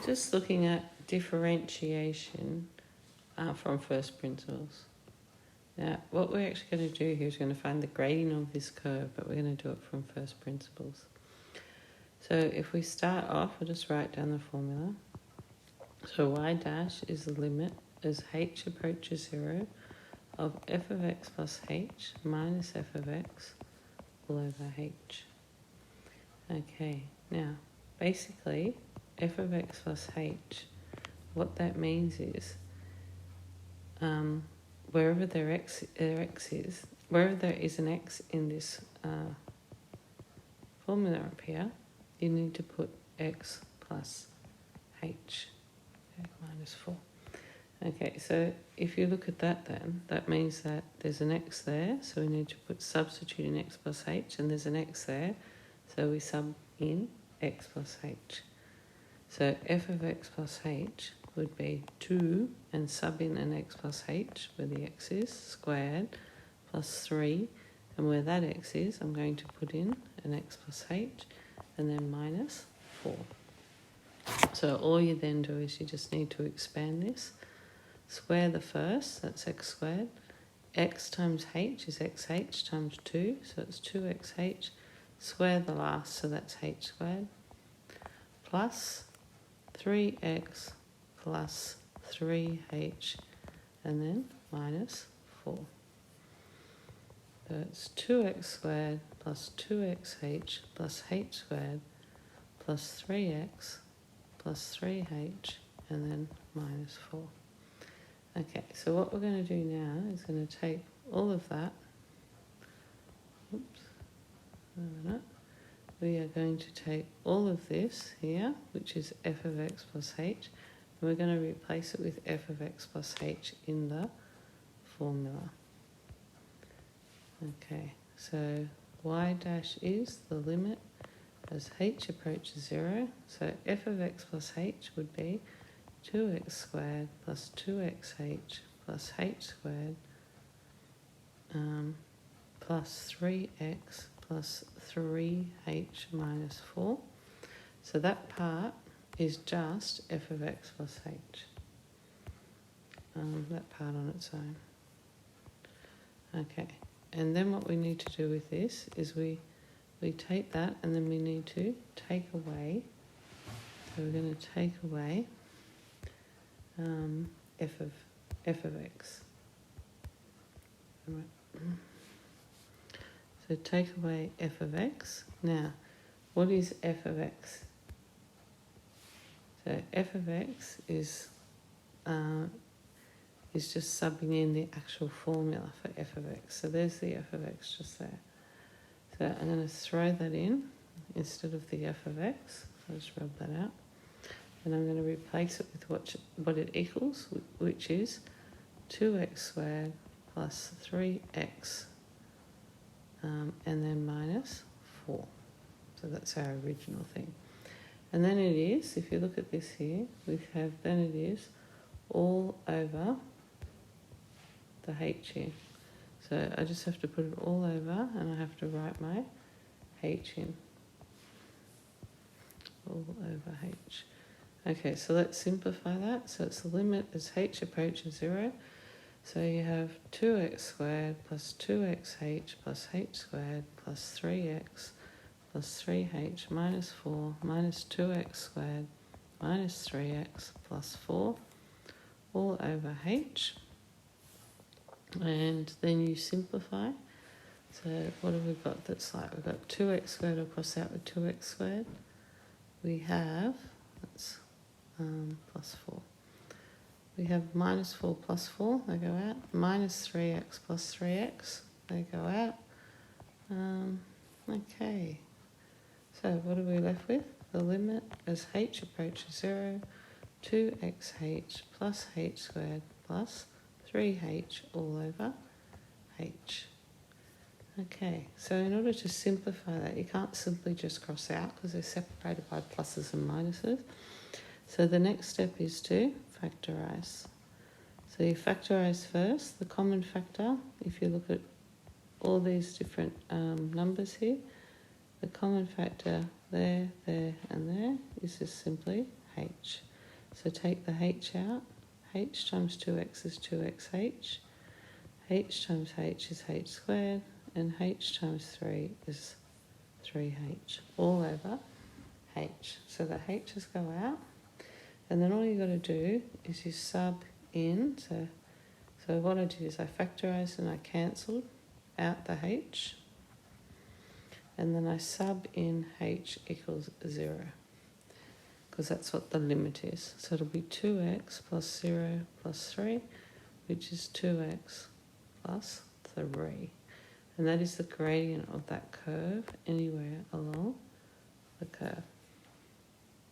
just looking at differentiation from first principles. Now, what we're actually going to do here is going to find the gradient of this curve, but we're going to do it from first principles. So if we start off, we'll just write down the formula. So y dash is the limit as h approaches 0 of f of x plus h minus f of x all over h. Okay, now basically f of x plus h, what that means is wherever there is, wherever there is an x in this formula up here, you need to put x plus h, minus 4. Okay, so if you look at that then, that means that there's an x there, so we need to substitute in x plus h, and there's an x there, so we sub in x plus h. So f of x plus h would be 2 and sub in an x plus h, where the x is, squared, plus 3, and where that x is, I'm going to put in an x plus h, and then minus 4. So all you then do is you just need to expand this. Square the first, that's x squared. X times h is xh times 2, so it's 2xh. Square the last, so that's h squared. Plus 3x plus 3h, and then minus 4. So it's 2x squared plus 2xh plus h squared plus 3x plus 3h, and then minus 4. Okay, so what we're going to do now is going to take all of that. We are going to take all of this here, which is f of x plus h, and we're going to replace it with f of x plus h in the formula. Okay, so y dash is the limit as h approaches 0. So f of x plus h would be 2x squared plus 2xh plus h squared plus 3x plus 3h minus 4. So that part is just f of x plus h. That part on its own. Okay, and then what we need to do with this is we take that, and then we need to take away. So we're going to take away f of x. So take away f of x. Now, what is f of x? So f of x is just subbing in the actual formula for f of x. So there's the f of x just there. So I'm going to throw that in instead of the f of x. I'll just rub that out. And I'm going to replace it with what it equals, which is 2x squared plus 3x, and then minus 4. So that's our original thing. And then it is, if you look at this here, then it is all over the h here. So I just have to put it all over, and I have to write my h in. All over h. Okay, so let's simplify that. So it's the limit as h approaches 0. So you have 2x squared plus 2xh plus h squared plus 3x plus 3h minus 4 minus 2x squared minus 3x plus 4 all over h. And then you simplify. So what have we got that's like? We've got 2x squared, I'll cross out with 2x squared. We have, that's plus 4. We have minus 4 plus 4, they go out. Minus 3x plus 3x, they go out. Okay. So what are we left with? The limit as h approaches 0, 2xh plus h squared plus 3h all over h. Okay, so in order to simplify that, you can't simply just cross out because they're separated by pluses and minuses. So the next step is to factorise. So you factorise first the common factor. If you look at all these different numbers here, the common factor there, there and there is just simply h. So take the h out. H times 2x is 2xh. H times h is h squared. And h times 3 is 3h. All over h. So the h's go out. And then all you got to do is you sub in. So what I did is I factorised and I cancelled out the h. And then I sub in h equals 0. Because that's what the limit is. So it'll be 2x plus 0 plus 3, which is 2x plus 3. And that is the gradient of that curve anywhere along the curve.